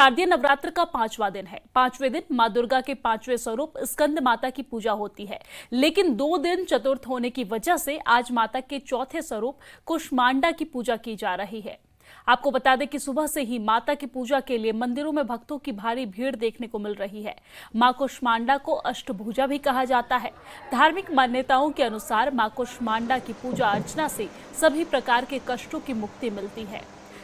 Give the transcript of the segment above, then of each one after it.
शारदीय नवरात्र का 5वां दिन है। 5वें दिन मां दुर्गा के 5वें स्वरूप स्कंद माता की पूजा होती है, लेकिन 2 दिन चतुर्थ होने की वजह से आज माता के चौथे स्वरूप कुष्मांडा की पूजा की जा रही है। आपको बता दें कि सुबह से ही माता की पूजा के लिए मंदिरों में भक्तों की भारी भीड़ देखने को मिल रही है। मां कुष्मांडा को अष्टभुजा भी कहा जाता है। धार्मिक मान्यताओं के अनुसार मां कुष्मांडा की पूजा अर्चना से सभी प्रकार के कष्टों की मुक्ति मिलती है।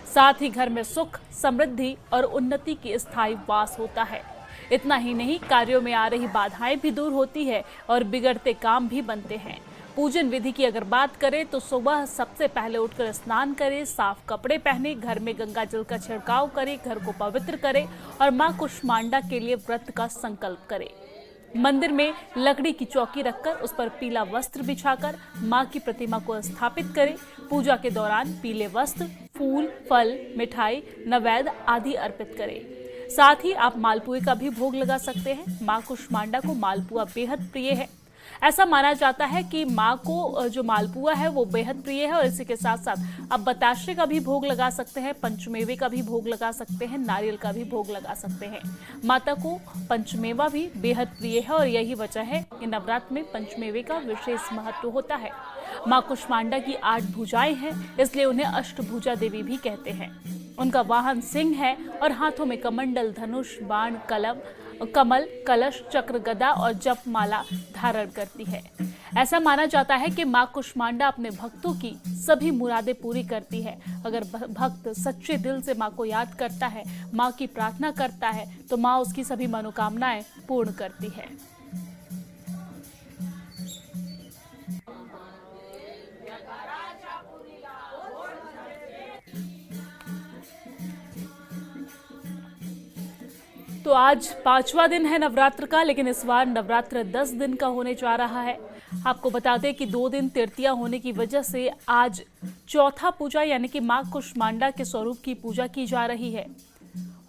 साथ ही घर में सुख, समृद्धि और उन्नति की स्थायी वास होता है। इतना ही नहीं, कार्यों में आ रही बाधाएं भी दूर होती है और बिगड़ते काम भी बनते हैं। पूजन विधि की अगर बात करें तो सुबह सबसे पहले उठकर स्नान करें, साफ कपड़े पहने, घर में गंगा जल का छिड़काव करें, घर को पवित्र करें और मां कुष्मांडा के लिए व्रत का संकल्प करें। मंदिर में लकड़ी की चौकी रखकर उस पर पीला वस्त्र बिछाकर मां की प्रतिमा को स्थापित करें। पूजा के दौरान पीले वस्त्र, फूल, फल, मिठाई, नैवेद्य आदि अर्पित करें। साथ ही आप मालपुए का भी भोग लगा सकते हैं। मां कुष्मांडा को मालपुआ बेहद प्रिय है। ऐसा माना जाता है कि मां को जो मालपुआ है वो बेहद प्रिय है और इसी के साथ साथ आप बताशे का भी भोग लगा सकते हैं, पंचमेवे का भी भोग लगा सकते हैं, नारियल का भी भोग लगा सकते हैं। माता को पंचमेवा भी बेहद प्रिय है और यही वजह है कि नवरात्र में पंचमेवे का विशेष महत्व होता है। मां कुष्मांडा की 8 भुजाएं हैं, इसलिए उन्हें अष्टभुजा देवी भी कहते हैं। उनका वाहन सिंह है और हाथों में कमंडल, धनुष, बाण, कमल, कलश, चक्र, गदा और जप माला धारण करती है। ऐसा माना जाता है कि मां कुष्मांडा अपने भक्तों की सभी मुरादें पूरी करती है। अगर भक्त सच्चे दिल से मां को याद करता है, मां की प्रार्थना करता है, तो मां उसकी सभी मनोकामनाएं पूर्ण करती है। तो आज 5वां दिन है नवरात्र का, लेकिन इस बार नवरात्र 10 दिन का होने जा रहा है। आपको बता दें कि 2 दिन तृतीया होने की वजह से आज चौथा पूजा यानी कि मां कुष्मांडा के स्वरूप की पूजा की जा रही है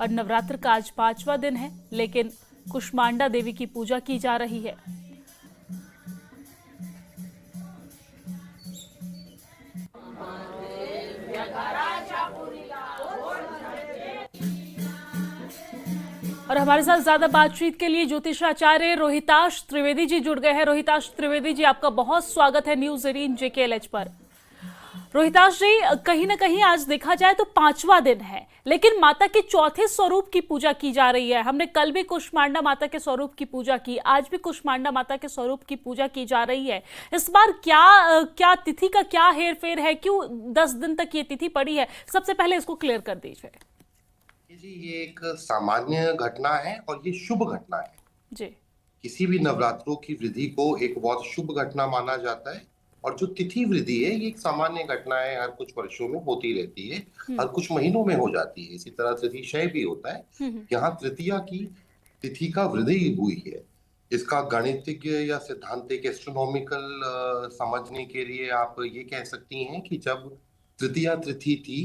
और नवरात्र का आज 5वां दिन है, लेकिन कुष्मांडा देवी की पूजा की जा रही है। और हमारे साथ ज्यादा बातचीत के लिए ज्योतिषाचार्य रोहिताश त्रिवेदी जी जुड़ गए हैं। रोहिताश त्रिवेदी जी, आपका बहुत स्वागत है न्यूज 18 JKLH पर। रोहिताश जी, कहीं ना कहीं आज देखा जाए तो 5वां दिन है, लेकिन माता के चौथे स्वरूप की पूजा की जा रही है। हमने कल भी कुष्मांडा माता के स्वरूप की पूजा की, आज भी कुष्मांडा माता के स्वरूप की पूजा की जा रही है। इस बार क्या तिथि का क्या हेर फेर है, क्यों 10 दिन तक ये तिथि पड़ी है? सबसे पहले इसको क्लियर कर दीजिए जी। ये एक सामान्य घटना है और ये शुभ घटना है जी। किसी भी नवरात्रों की वृद्धि को एक बहुत शुभ घटना माना जाता है। और जो तिथि वृद्धि है ये एक सामान्य घटना है, हर कुछ वर्षों में होती रहती है, हर कुछ महीनों में हो जाती है। इसी तरह तिथि क्षय भी होता है। यहाँ तृतीया की तिथि का वृद्धि हुई है। इसका गणितज्ञ या सिद्धांतिक एस्ट्रोनॉमिकल समझने के लिए आप ये कह सकती हैं कि जब तृतीया तिथि थी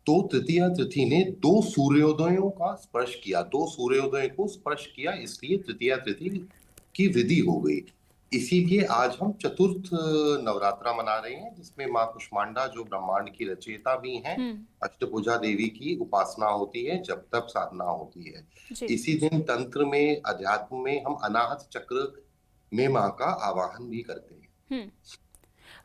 तो तृतीया तिथि ने 2 सूर्योदयों का स्पर्श किया, 2 सूर्योदय को स्पर्श किया, इसलिए तृतीया तिथि की वृद्धि हो गई। इसीलिए आज हम चतुर्थ नवरात्रा मना रहे हैं, जिसमें मां कुष्मांडा जो ब्रह्मांड की रचयिता भी हैं, अष्टभुजा देवी की उपासना होती है, जप तप साधना होती है। इसी दिन तंत्र में, अध्यात्म में हम अनाहत चक्र में मां का आवाहन भी करते हैं।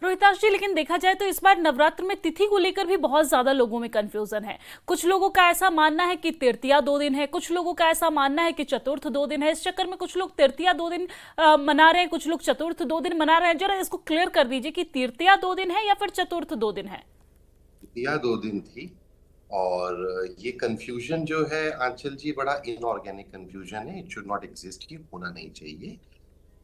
रोहिताश जी, लेकिन देखा जाए तो इस बार नवरात्र में तिथि को लेकर भी बहुत ज्यादा लोगों में कंफ्यूजन है। कुछ लोगों का ऐसा मानना है कि तृतीया 2 दिन है, कुछ लोगों का ऐसा मानना है कि चतुर्थ 2 दिन है। इस चक्कर में कुछ लोग तृतीया 2 दिन मना रहे हैं, कुछ लोग चतुर्थ 2 दिन मना रहे हैं। जरा इसको क्लियर कर दीजिए कि तृतीया 2 दिन है या फिर चतुर्थ 2 दिन है। तृतीया 2 दिन थी और ये कंफ्यूजन जो है आंचल जी, बड़ा इनऑर्गेनिक कंफ्यूजन है। इट शुड नॉट एग्जिस्ट, ये होना नहीं चाहिए।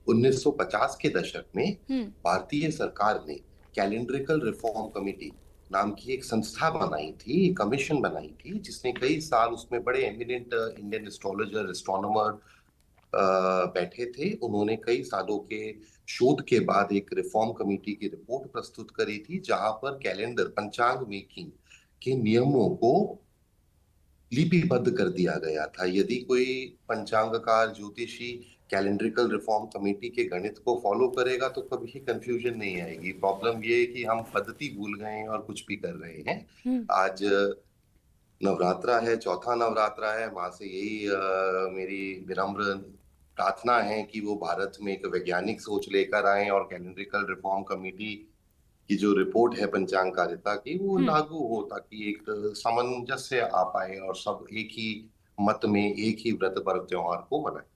1950 के दशक में भारतीय सरकार ने कैलेंड्रिकल रिफॉर्म कमेटी नाम की एक संस्था बनाई थी, कमीशन बनाई थी, जिसने कई साल उसमें बड़े एमिनेंट इंडियन एस्ट्रोलॉजर, एस्ट्रोनॉमर बैठे थे। उन्होंने कई सालों के शोध के बाद एक रिफॉर्म कमेटी की रिपोर्ट प्रस्तुत करी थी, जहां पर कैलेंडर, पंचांग मेकिंग के नियमों को लिपिबद्ध कर दिया गया था। यदि कोई पंचांगकार, ज्योतिषी कैलेंड्रिकल रिफॉर्म कमेटी के गणित को फॉलो करेगा तो कभी कंफ्यूजन नहीं आएगी। प्रॉब्लम ये है कि हम पद्धति भूल गए हैं और कुछ भी कर रहे हैं। आज नवरात्रा है, चौथा नवरात्रा है। माँ से यही मेरी विनम्र प्रार्थना है कि वो भारत में एक वैज्ञानिक सोच लेकर आए और कैलेंड्रिकल रिफॉर्म कमेटी की जो रिपोर्ट है पंचांग कारिता की वो हम्म। लागू हो, ताकि एक सामंजस्य आ पाए और सब एक ही मत में एक ही व्रत पर्व त्योहार को मनाए।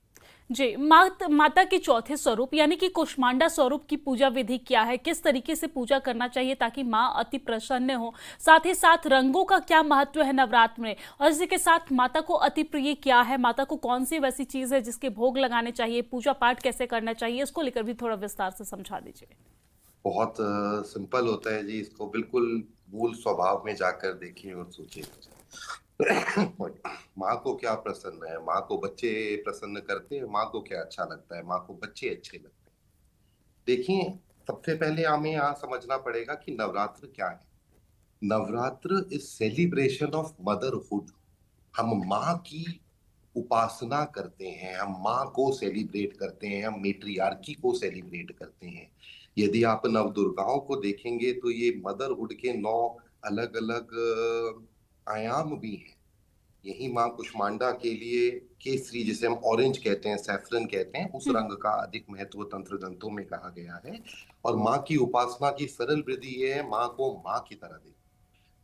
जी, माता के चौथे स्वरूप यानी कि कुष्मांडा स्वरूप की पूजा विधि क्या है, किस तरीके से पूजा करना चाहिए ताकि माँ अति प्रसन्न हो, साथ ही साथ रंगों का क्या महत्व है नवरात्र में, और इसी के साथ माता को अति प्रिय क्या है, माता को कौन सी वैसी चीज है जिसके भोग लगाने चाहिए, पूजा पाठ कैसे करना चाहिए, इसको लेकर भी थोड़ा विस्तार से समझा दीजिए। बहुत सिंपल होता है जी, इसको बिल्कुल मूल स्वभाव में जाकर देखिए और सोचिए। माँ को क्या प्रसन्न है? माँ को बच्चे प्रसन्न करते हैं। माँ को क्या अच्छा लगता है? माँ को बच्चे अच्छे लगते हैं। देखिए, सबसे पहले हमें यहाँ समझना पड़ेगा कि नवरात्र क्या है। Navratra is celebration of motherhood. हम माँ की उपासना करते हैं, हम माँ को सेलिब्रेट करते हैं, हम मेट्रियार्की को सेलिब्रेट करते हैं। यदि आप नव दुर्गाओं को देखेंगे तो ये मदरहुड के 9 अलग अलग आयाम भी हैं। यही माँ कुष्मांडा के लिए केसरी, जिसे हम ऑरेंज कहते हैं, सैफरन कहते हैं, उस रंग का अधिक महत्व तंत्र ग्रंथों में कहा गया है। और माँ की उपासना की सरल विधि है माँ को माँ की तरह देखना।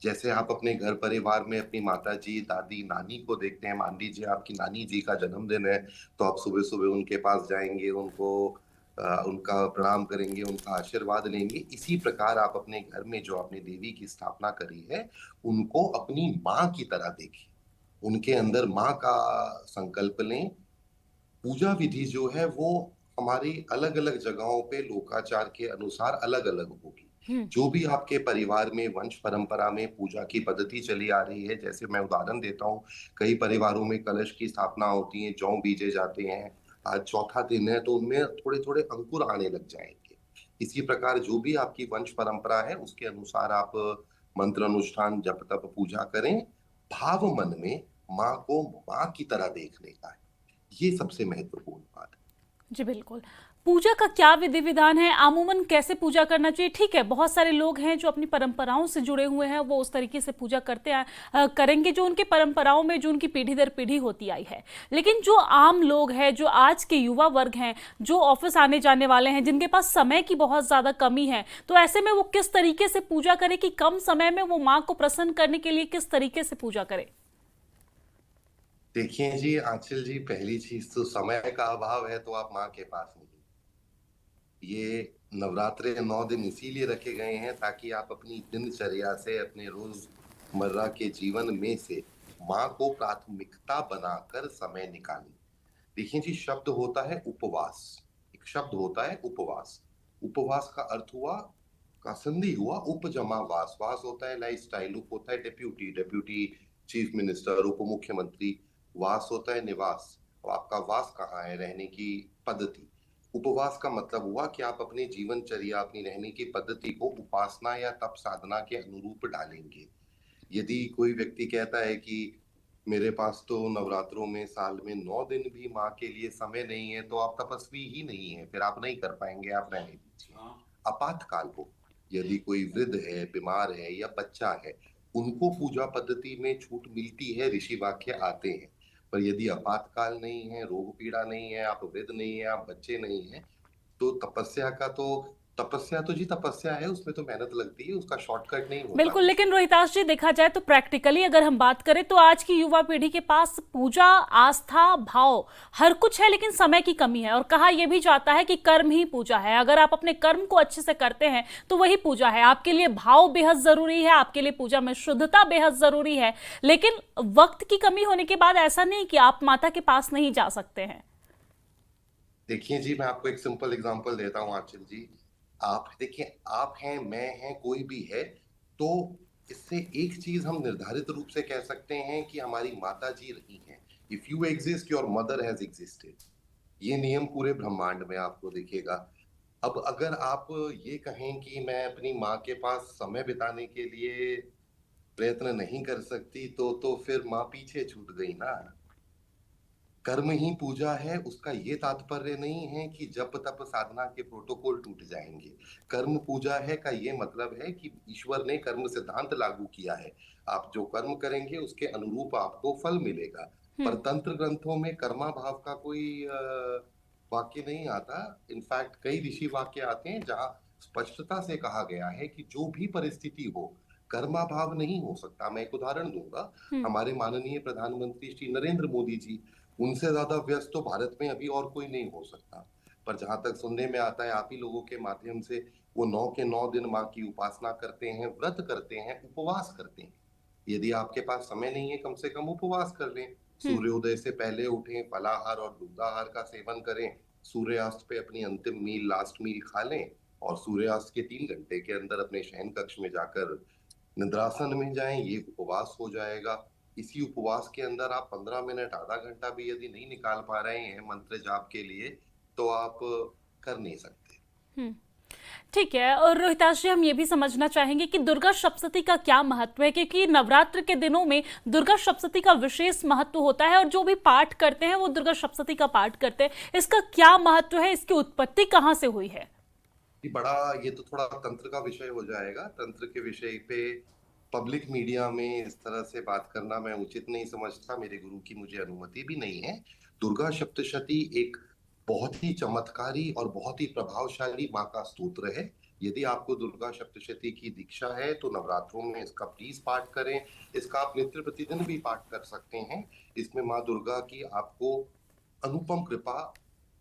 जैसे आप अपने घर परिवार में अपनी माता जी, दादी, नानी को देखते हैं। मान लीजिए आपकी नानी जी का जन्मदिन है, तो आप सुबह सुबह उनके पास जाएंगे, उनको उनका प्रणाम करेंगे, उनका आशीर्वाद लेंगे। इसी प्रकार आप अपने घर में जो आपने देवी की स्थापना करी है उनको अपनी माँ की तरह देखिए, उनके अंदर माँ का संकल्प लें। पूजा विधि जो है वो हमारी अलग अलग जगहों पे लोकाचार के अनुसार अलग अलग होगी। हम्म। जो भी आपके परिवार में वंश परंपरा में पूजा की पद्धति चली आ रही है, जैसे मैं उदाहरण देता हूँ, कई परिवारों में कलश की स्थापना होती है, जौ बीजे जाते हैं। आज चौथा दिन है तो उनमें थोड़े थोड़े अंकुर आने लग जाएंगे। इसी प्रकार जो भी आपकी वंश परंपरा है उसके अनुसार आप मंत्र अनुष्ठान जप तप पूजा करें। भाव मन में माँ को माँ की तरह देखने का है, ये सबसे महत्वपूर्ण बात है। जी बिल्कुल। पूजा का क्या विधि विधान है, आमूमन कैसे पूजा करना चाहिए? ठीक है, बहुत सारे लोग हैं जो अपनी परंपराओं से जुड़े हुए हैं, वो उस तरीके से पूजा करेंगे जो उनकी परंपराओं में, जो उनकी पीढ़ी दर पीढ़ी होती आई है। लेकिन जो आम लोग हैं, जो आज के युवा वर्ग हैं, जो ऑफिस आने जाने वाले हैं, जिनके पास समय की बहुत ज्यादा कमी है, तो ऐसे में वो किस तरीके से पूजा करे कि कम समय में वो माँ को प्रसन्न करने के लिए किस तरीके से पूजा करे? देखिए जी आंचल जी, पहली चीज तो समय का अभाव है तो आप माँ के पास नहीं। ये नवरात्रे 9 दिन इसीलिए रखे गए हैं ताकि आप अपनी दिनचर्या से, अपने रोजमर्रा के जीवन में से माँ को प्राथमिकता बनाकर समय निकालें। देखिए जी, शब्द होता है उपवास। एक शब्द होता है उपवास। उपवास का अर्थ हुआ, का संधि हुआ उप जमा वास। वास होता है लाइफ स्टाइल, उप होता है डेप्यूटी, डेप्यूटी चीफ मिनिस्टर, उप मुख्यमंत्री। वास होता है निवास। और आपका वास कहाँ है? रहने की पद्धति। उपवास का मतलब हुआ कि आप अपने जीवनचर्या, अपनी रहने की पद्धति को उपासना या तप साधना के अनुरूप डालेंगे। यदि कोई व्यक्ति कहता है कि मेरे पास तो नवरात्रों में साल में 9 दिन भी माँ के लिए समय नहीं है, तो आप तपस्वी ही नहीं है, फिर आप नहीं कर पाएंगे, आप रहने दीजिए। आपातकाल हो, यदि कोई वृद्ध है, बीमार है या बच्चा है, उनको पूजा पद्धति में छूट मिलती है, ऋषि वाक्य आते हैं। पर यदि आपातकाल नहीं है, रोग पीड़ा नहीं है, आप वृद्ध नहीं है, आप बच्चे नहीं है, तो तपस्या तो जी तपस्या है, उसमें तो मेहनत लगती है, उसका शॉर्टकट नहीं होता बिल्कुल, कुछ। लेकिन रोहिताश जी देखा जाए तो प्रैक्टिकली अगर हम बात करें तो आज की युवा पीढ़ी के पास पूजा, आस्था, भाव हर कुछ है, लेकिन समय की कमी है। और कहा यह भी जाता है कि कर्म ही पूजा है। अगर आप अपने कर्म को अच्छे से करते हैं तो वही पूजा है। आपके लिए भाव बेहद जरूरी है, आपके लिए पूजा में शुद्धता बेहद जरूरी है। लेकिन वक्त की कमी होने के बाद ऐसा नहीं कि आप माता के पास नहीं जा सकते हैं। देखिए जी, मैं आपको एक सिंपल एग्जांपल देता हूँ आंचल जी। आप देखिए, आप हैं, मैं हैं, कोई भी है, तो इससे एक चीज हम निर्धारित रूप से कह सकते हैं कि हमारी माता जी रही हैं। If you exist, your mother has existed. ये नियम पूरे ब्रह्मांड में आपको दिखेगा। अब अगर आप ये कहें कि मैं अपनी माँ के पास समय बिताने के लिए प्रयत्न नहीं कर सकती, तो फिर माँ पीछे छूट गई ना। कर्म ही पूजा है, उसका ये तात्पर्य नहीं है कि जप तप साधना के प्रोटोकॉल टूट जाएंगे। कर्म पूजा है का ये मतलब है कि ईश्वर ने कर्म सिद्धांत लागू किया है। आप जो कर्म करेंगे उसके अनुरूप आपको फल मिलेगा। पर हम्म। तंत्र ग्रंथों में कर्मा भाव का कोई वाक्य नहीं आता। इनफैक्ट कई ऋषि वाक्य आते हैं जहाँ स्पष्टता से कहा गया है कि जो भी परिस्थिति हो, कर्मा भाव नहीं हो सकता। मैं एक उदाहरण दूंगा। हम्म। हमारे माननीय प्रधानमंत्री श्री नरेंद्र मोदी जी, उनसे ज्यादा व्यस्त तो भारत में अभी और कोई नहीं हो सकता। पर जहां तक सुनने में आता है, आप ही लोगों के माध्यम से, वो 9 के 9 दिन माँ की उपासना करते हैं, व्रत करते हैं, उपवास करते हैं। यदि आपके पास समय नहीं है, कम से कम उपवास कर लें। हम्म। सूर्योदय से पहले उठें, फलाहार और दूधाहार का सेवन करें, सूर्यास्त पे अपनी अंतिम मील, लास्ट मील खा लें, और सूर्यास्त के 3 घंटे के अंदर अपने शयन कक्ष में जाकर निद्रासन में जाएं। ये उपवास हो जाएगा। इसी उपवास के अंदर आप 15 मिनट, आधा घंटा भी यदि नहीं निकाल पा रहे हैं मंत्र जाप के लिए, तो आप कर नहीं सकते। हम्म। ठीक है। और रोहिताश जी, हम ये भी समझना चाहेंगे कि दुर्गा सप्तशती का क्या महत्व है, क्योंकि नवरात्र के दिनों में दुर्गा सप्तशती का विशेष महत्व होता है और जो भी पाठ करते हैं वो दुर्गा सप्तशती का पाठ करते हैं। इसका क्या महत्व है, इसकी उत्पत्ति कहाँ से हुई है? ये तो थोड़ा तंत्र का विषय हो जाएगा। तंत्र के विषय पे पब्लिक मीडिया में इस तरह से बात करना मैं उचित नहीं समझता। मेरे गुरु की मुझे अनुमति भी नहीं है। दुर्गा सप्तशती एक बहुत ही चमत्कारी और बहुत ही प्रभावशाली माँ का स्तोत्र है। यदि आपको दुर्गा सप्तशती की दीक्षा है तो नवरात्रों में इसका प्लीज पाठ करें। इसका आप नित्य प्रतिदिन भी पाठ कर सकते हैं। इसमें माँ दुर्गा की आपको अनुपम कृपा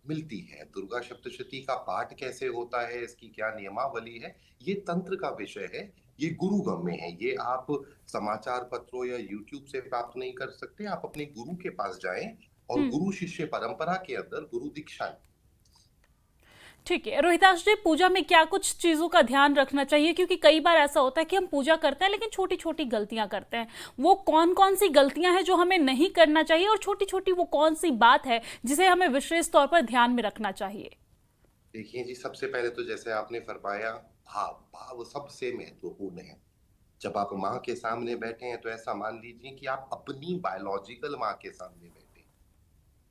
मिलती है। दुर्गा सप्तशती का पाठ कैसे होता है, इसकी क्या नियमावली है, ये तंत्र का विषय है। ये गुरुगम में है। ये आप समाचार पत्रों या यूट्यूब से प्राप्त नहीं कर सकते। आप अपने गुरु के पास जाएं और हम्म। गुरु शिष्य परंपरा के अंदर गुरु दीक्षा लें। ठीक है। रोहिताश जी, पूजा में क्या कुछ चीज़ों का ध्यान रखना चाहिए, क्योंकि कई बार ऐसा होता है कि हम पूजा करते हैं लेकिन छोटी छोटी गलतियां करते हैं। वो कौन कौन सी गलतियां हैं जो हमें नहीं करना चाहिए, और छोटी छोटी वो कौन सी बात है जिसे हमें विशेष तौर पर ध्यान में रखना चाहिए? देखिए जी, सबसे पहले तो जैसे आपने फरमाया, भाव भाव सबसे महत्वपूर्ण है। जब आप माँ के सामने बैठे हैं तो ऐसा मान लीजिए कि आप अपनी बायोलॉजिकल माँ के सामने बैठे हैं।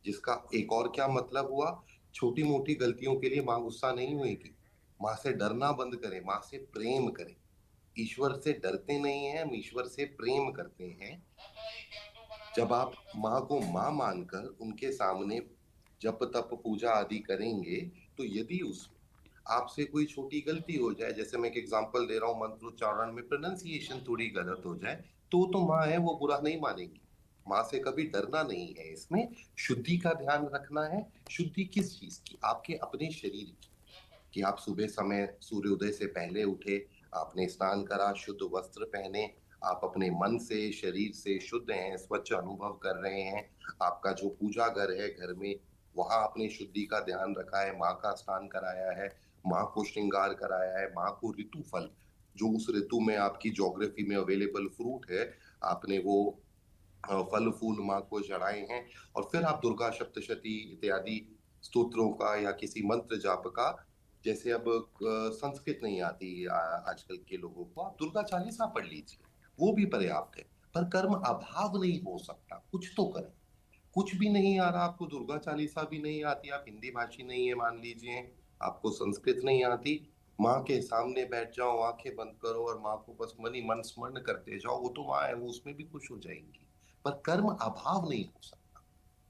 जिसका एक और क्या मतलब हुआ, छोटी मोटी गलतियों के लिए माँ गुस्सा नहीं हुएगी। माँ से डरना बंद करें, माँ से प्रेम करें। ईश्वर से डरते नहीं हैं, हम ईश्वर से प्रेम करते हैं। जब आप माँ को माँ मानकर उनके सामने जप तप पूजा आदि करेंगे, तो यदि उस आपसे कोई छोटी गलती हो जाए, जैसे मैं एक एग्जांपल दे रहा हूँ, मंत्रोच्चारण में प्रोनाउंसिएशन थोड़ी गलत हो जाए, तो माँ है, वो बुरा नहीं मानेगी। माँ से कभी डरना नहीं है। इसमें शुद्धि का ध्यान रखना है। शुद्धि किस चीज की? आपके अपने शरीर की। कि आप सुबह समय सूर्योदय से पहले उठे, आपने स्नान करा, शुद्ध वस्त्र पहने, आप अपने मन से शरीर से शुद्ध हैं, स्वच्छ अनुभव कर रहे हैं। आपका जो पूजा घर है, घर में वहां आपने शुद्धि का ध्यान रखा है, माँ का स्नान कराया है, माँ को श्रृंगार कराया है, माँ को ऋतु फल, जो उस ऋतु में आपकी ज्योग्राफी में अवेलेबल फ्रूट है, आपने वो फल फूल माँ को चढ़ाए हैं। और फिर आप दुर्गा सप्तशती इत्यादि स्तोत्रों का या किसी मंत्र जाप का, जैसे अब संस्कृत नहीं आती आजकल के लोगों को, आप दुर्गा चालीसा पढ़ लीजिए, वो भी पर्याप्त है। पर कर्म अभाव नहीं हो सकता, कुछ तो करें। कुछ भी नहीं आ रहा, आपको दुर्गा चालीसा भी नहीं आती, आप हिंदी भाषी नहीं है मान लीजिए, आपको संस्कृत नहीं आती, माँ के सामने बैठ जाओ, आंखें बंद करो और माँ को बस मन ही मन स्मरण करते जाओ। वो तो माँ है, वो उसमें भी खुश हो जाएंगी। पर कर्म अभाव नहीं हो सकता।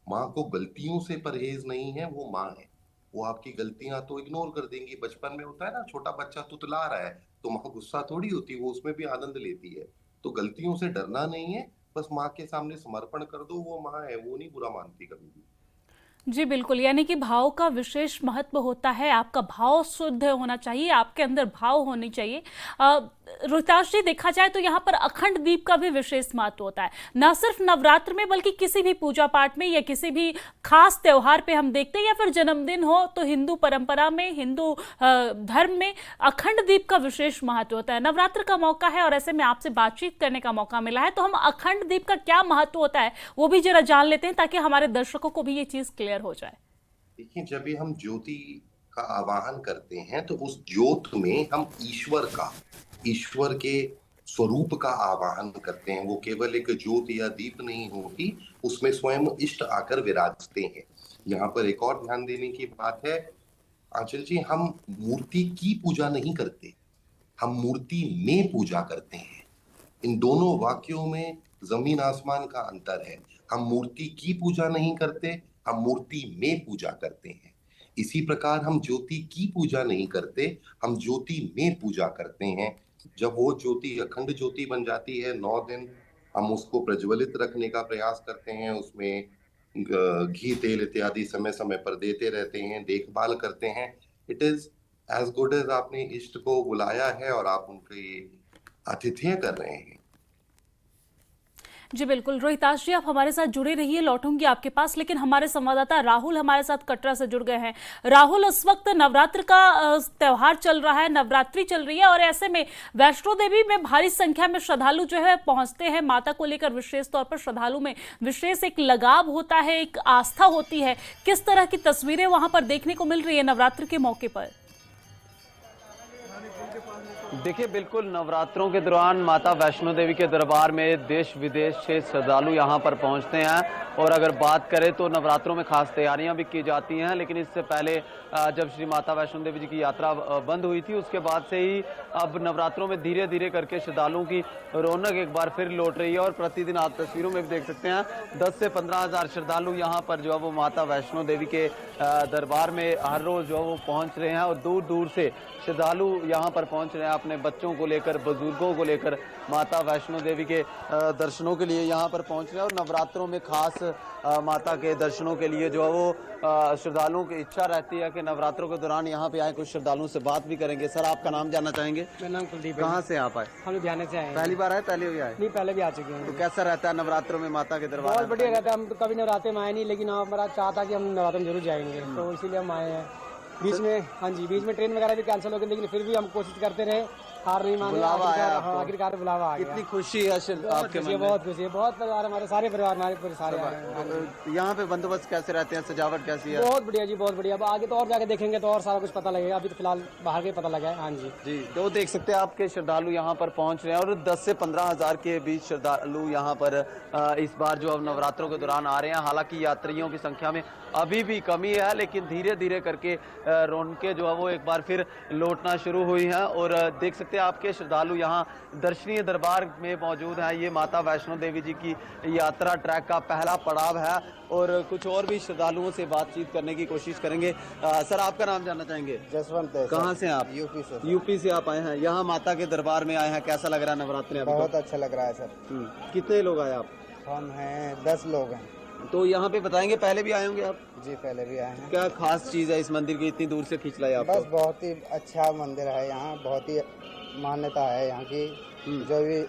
माँ को गलतियों से परहेज नहीं है, वो माँ है। वो आपकी गलतियां तो इग्नोर कर देंगी। बचपन में होता है ना, छोटा बच्चा तुतला रहा है तो माँ गुस्सा थोड़ी होती, वो उसमें भी आनंद लेती है। तो गलतियों से डरना नहीं है, बस माँ के सामने समर्पण कर दो। वो माँ है, वो नहीं बुरा मानती कभी भी। जी बिल्कुल, यानी कि भाव का विशेष महत्व होता है। आपका भाव शुद्ध होना चाहिए, आपके अंदर भाव होनी चाहिए। रोहिताश जी, देखा जाए तो यहाँ पर अखंड दीप का भी विशेष महत्व होता है, न सिर्फ नवरात्र में बल्कि किसी भी पूजा पाठ में या किसी भी खास त्योहार पे हम देखते हैं, या फिर जन्मदिन हो तो हिंदू परंपरा में, हिंदू धर्म में अखंड दीप का विशेष महत्व होता है। नवरात्र का मौका है और ऐसे में आपसे बातचीत करने का मौका मिला है, तो हम अखंड दीप का क्या महत्व होता है वो भी जरा जान लेते हैं, ताकि हमारे दर्शकों को भी ये चीज क्लियर हो जाए। देखिए, जब भी हम ज्योति का आवाहन करते हैं तो उस ज्योत में हम ईश्वर के स्वरूप का आवाहन करते हैं। वो केवल एक ज्योत या दीप नहीं होती, उसमें स्वयं इष्ट आकर विराजते हैं। यहाँ पर एक और ध्यान देने की बात है आंचल जी, हम मूर्ति की पूजा नहीं करते, हम मूर्ति में पूजा करते हैं। इन दोनों वाक्यों में जमीन आसमान का अंतर है। हम मूर्ति की पूजा नहीं करते, हम मूर्ति में पूजा करते हैं। इसी प्रकार हम ज्योति की पूजा नहीं करते, हम ज्योति में पूजा करते हैं। जब वो ज्योति अखंड ज्योति बन जाती है 9 दिन, हम उसको प्रज्वलित रखने का प्रयास करते हैं, उसमें घी तेल इत्यादि समय समय पर देते रहते हैं, देखभाल करते हैं। It is as good as आपने इष्ट को बुलाया है और आप उनके आतिथ्य कर रहे हैं। जी बिल्कुल रोहिताश जी, आप हमारे साथ जुड़े रहिए, लौटूंगी आपके पास, लेकिन हमारे संवाददाता राहुल हमारे साथ कटरा से जुड़ गए हैं। राहुल, इस वक्त नवरात्र का त्योहार चल रहा है, नवरात्रि चल रही है, और ऐसे में वैष्णो देवी में भारी संख्या में श्रद्धालु जो है पहुंचते हैं। माता को लेकर विशेष तौर पर श्रद्धालु में विशेष एक लगाव होता है, एक आस्था होती है। किस तरह की तस्वीरें वहां पर देखने को मिल रही है नवरात्र के मौके पर? देखिए, बिल्कुल नवरात्रों के दौरान माता वैष्णो देवी के दरबार में देश विदेश से श्रद्धालु यहां पर पहुंचते हैं। और अगर बात करें तो नवरात्रों में खास तैयारियां भी की जाती हैं, लेकिन इससे पहले जब श्री माता वैष्णो देवी जी की यात्रा बंद हुई थी, उसके बाद से ही अब नवरात्रों में धीरे धीरे करके श्रद्धालुओं की रौनक एक बार फिर लौट रही है। और प्रतिदिन आप तस्वीरों में भी देख सकते हैं 10 से 15 हज़ार श्रद्धालु यहाँ पर जो है वो माता वैष्णो देवी के दरबार में हर रोज जो है वो पहुँच रहे हैं। और दूर दूर से श्रद्धालु यहाँ पर पहुँच रहे हैं अपने बच्चों को लेकर, बुजुर्गों को लेकर माता वैष्णो देवी के दर्शनों के लिए यहाँ पर पहुँच रहे हैं। और नवरात्रों में खास माता के दर्शनों के लिए जो है वो श्रद्धालुओं की इच्छा रहती है कि नवरात्रों के दौरान यहाँ पे आए। कुछ श्रद्धालुओं से बात भी करेंगे। सर, आपका नाम जानना चाहेंगे? मेरा नाम कुलदीप। कहाँ से आप आए? हम लुधियाने से आए हैं। पहली बार आए, पहले भी आए? नहीं, पहले भी आ चुके हैं। तो कैसा रहता है नवरात्रों में माता के दरबार? बहुत बढ़िया रहता है। हम तो कभी नवरात्रे में आए नहीं, लेकिन हमारा चाह था कि हम नवरात्रे में जरूर जाएंगे, तो इसीलिए हम आए हैं। बीच में, हाँ जी, बीच में ट्रेन वगैरह भी कैंसिल हो गई, लेकिन फिर भी हम कोशिश करते रहे, हार नहीं माने। आखिरकार बुलावा आ गया। कितनी खुशी है आपके मन में? बहुत खुशी है। बहुत परिवार, हमारे सारे परिवार, हमारे पूरे सारे आए हैं। यहाँ पे बंदोबस्त कैसे रहते हैं, सजावट कैसी है? बहुत बढ़िया जी, बहुत बढ़िया। अब आगे तो और जाके देखेंगे तो और सारा कुछ पता लगेगा, अभी तो फिलहाल बाहर के पता लगा है। हाँ जी जी, तो देख सकते हैं आपके श्रद्धालु यहाँ पर पहुँच रहे हैं। और 10 से 15 हज़ार के बीच श्रद्धालु यहाँ पर इस बार जो अब नवरात्रों के दौरान आ रहे हैं। हालांकि यात्रियों की संख्या में अभी भी कमी है, लेकिन धीरे धीरे करके रौनकें जो है वो एक बार फिर लौटना शुरू हुई हैं। और देख सकते हैं आपके श्रद्धालु यहाँ दर्शनीय दरबार में मौजूद हैं। ये माता वैष्णो देवी जी की यात्रा ट्रैक का पहला पड़ाव है। और कुछ और भी श्रद्धालुओं से बातचीत करने की कोशिश करेंगे। सर, आपका नाम जानना चाहेंगे? जसवंत। कहाँ से आप? यूपी से। यूपी से आप आए हैं, यहाँ माता के दरबार में आए हैं। कैसा लग रहा है नवरात्रि? बहुत अच्छा लग रहा है सर। कितने लोग आए आप? हम हैं 10 लोग हैं। तो यहाँ पे बताएंगे, पहले भी आए होंगे आप? जी, पहले भी आए हैं। क्या खास चीज है इस मंदिर की, इतनी दूर से खींच लाया आपको? बस बहुत ही अच्छा मंदिर है, यहाँ बहुत ही मान्यता है यहाँ की। जो भी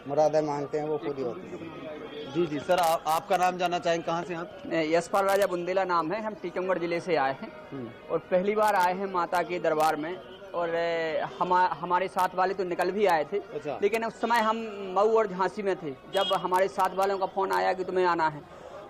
मुरादें मांगते हैं वो पूरी होती है। जी जी। सर, आपका नाम जानना चाहेंगे? कहाँ से आप? यशपाल राजा बुंदेला नाम है। हम टीकमगढ़ जिले से आए हैं और पहली बार आए हैं माता के दरबार में। और हमारे साथ वाले तो निकल भी आए थे। अच्छा। लेकिन उस समय हम मऊ और झांसी में थे जब हमारे साथ वालों का फोन आया कि तुम्हें आना है।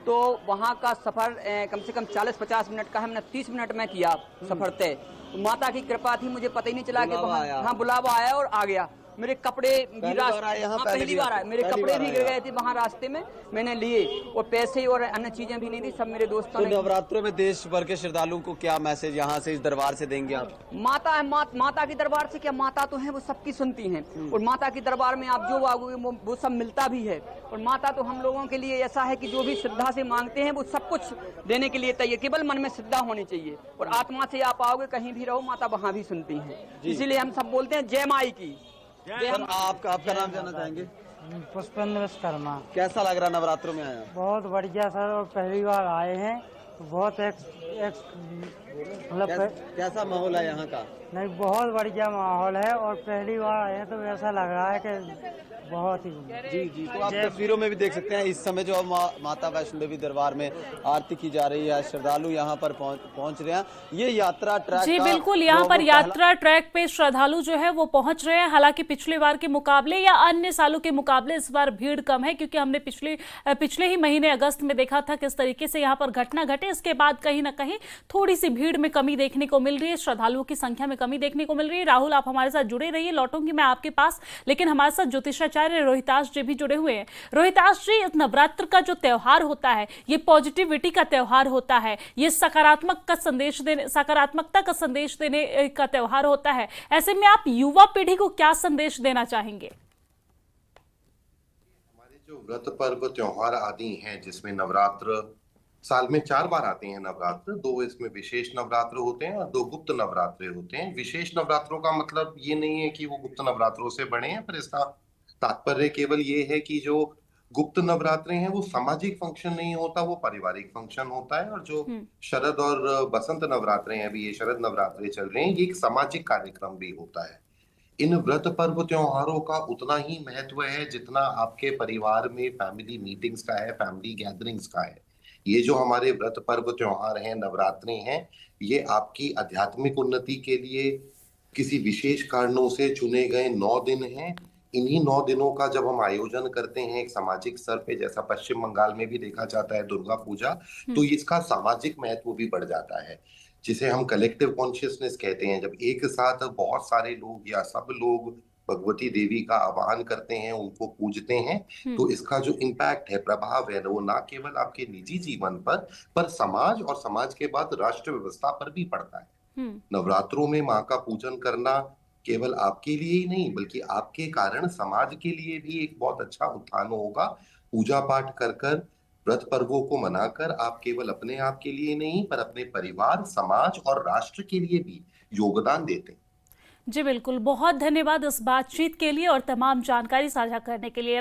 तो वहाँ का सफ़र कम से कम 40-50 मिनट का हमने 30 मिनट में किया सफ़र तय। माता की कृपा थी, मुझे पता ही नहीं चला कि हाँ बुलावा आया और आ गया। मेरे कपड़े भी पहली बार आए, मेरे कपड़े भी गिर गए थे वहाँ रास्ते में, मैंने लिए। और पैसे और अन्य चीजें भी नहीं थी, सब मेरे दोस्तों ने। नवरात्रों में देश भर के श्रद्धालुओं को क्या मैसेज यहाँ से इस दरबार से देंगे आप? माता है, माता के दरबार से क्या, माता तो है वो सबकी सुनती हैं। और माता के दरबार में आप जो मांगोगे वो सब मिलता भी है। और माता तो हम लोगों के लिए ऐसा है कि जो भी श्रद्धा से मांगते हैं वो सब कुछ देने के लिए तैयार, केवल मन में श्रद्धा होनी चाहिए। और आत्मा से आप आओगे, कहीं भी रहो, माता वहाँ भी सुनती है। इसीलिए हम सब बोलते हैं जय माई की। सर, आपका नाम जानना चाहेंगे? पुष्पेंद्र विश्वकर्मा। कैसा लग रहा नवरात्रों में आया? बहुत बढ़िया सर, और पहली बार आए हैं तो बहुत मतलब कैसा माहौल है यहाँ का? नहीं, बहुत बढ़िया माहौल है। और पहली बार आए हैं तो ऐसा लग रहा है कि बहुत ही। जी जी। तो आप तस्वीरों में भी देख सकते हैं इस समय जो माता वैष्णो देवी दरबार में आरती की जा रही है, श्रद्धालु यहाँ पर पहुँच रहे हैं। ये यात्रा ट्रैक जी बिल्कुल, यहाँ पर यात्रा ट्रैक पे श्रद्धालु जो है वो पहुंच रहे हैं। हालांकि पिछले बार के मुकाबले या अन्य सालों के मुकाबले इस बार भीड़ कम है, क्योंकि हमने पिछले ही महीने अगस्त में देखा था किस तरीके से यहाँ पर घटना घटी। हटे, इसके बाद कहीं ना कहीं थोड़ी सी भीड़ में कमी देखने को मिल रही है, श्रद्धालुओं की संख्या में कमी देखने को मिल रही है। राहुल, आप हमारे साथ जुड़े रहिए, लौटूंगी मैं आपके पास, लेकिन हमारे साथ ज्योतिषाचार्य रोहिताश जी भी जुड़े हुए हैं। रोहिताश जी, इस नवरात्र का जो त्योहार होता है ये पॉजिटिविटी का त्योहार होता है, ये सकारात्मकता का संदेश देने का त्योहार होता है। ऐसे में आप युवा पीढ़ी को क्या संदेश देना चाहेंगे? हमारे जो व्रत पर्व त्योहार आदि हैं, जिसमें नवरात्र साल में 4 बार आते हैं नवरात्र, 2 इसमें विशेष नवरात्र होते हैं और 2 गुप्त नवरात्रे होते हैं। विशेष नवरात्रों का मतलब ये नहीं है कि वो गुप्त नवरात्रों से बड़े हैं, पर इसका तात्पर्य केवल ये है कि जो गुप्त नवरात्रे हैं वो सामाजिक फंक्शन नहीं होता, वो पारिवारिक फंक्शन होता है। और जो शरद और बसंत नवरात्रे हैं, अभी ये शरद नवरात्रे चल रहे हैं, ये एक सामाजिक कार्यक्रम भी होता है। इन व्रत पर्व त्योहारों का उतना ही महत्व है जितना आपके परिवार में फैमिली मीटिंग्स का है, फैमिली गैदरिंग्स का है। ये जो हमारे व्रत पर्व त्योहार हैं, नवरात्रे हैं, ये आपकी आध्यात्मिक उन्नति के लिए किसी विशेष कारणों से चुने गए 9 दिन हैं। इन्हीं 9 दिनों का जब हम आयोजन करते हैं एक सामाजिक स्तर पे, जैसा पश्चिम बंगाल में भी देखा जाता है दुर्गा पूजा, तो इसका सामाजिक महत्व भी बढ़ जाता है, जिसे हम कलेक्टिव कॉन्शियसनेस कहते हैं। जब एक साथ बहुत सारे लोग या सब लोग भगवती देवी का आह्वान करते हैं, उनको पूजते हैं, तो इसका जो इम्पैक्ट है, प्रभाव है, वो ना केवल आपके निजी जीवन पर समाज और समाज के बाद राष्ट्र व्यवस्था पर भी पड़ता है। नवरात्रों में माँ का पूजन करना केवल आपके लिए ही नहीं, बल्कि आपके कारण समाज के लिए भी एक बहुत अच्छा उत्थान होगा। पूजा पाठ कर व्रत पर्वों को मनाकर आप केवल अपने आप के लिए नहीं, पर अपने परिवार, समाज और राष्ट्र के लिए भी योगदान देते हैं। जी बिल्कुल, बहुत धन्यवाद इस बातचीत के लिए और तमाम जानकारी साझा करने के लिए।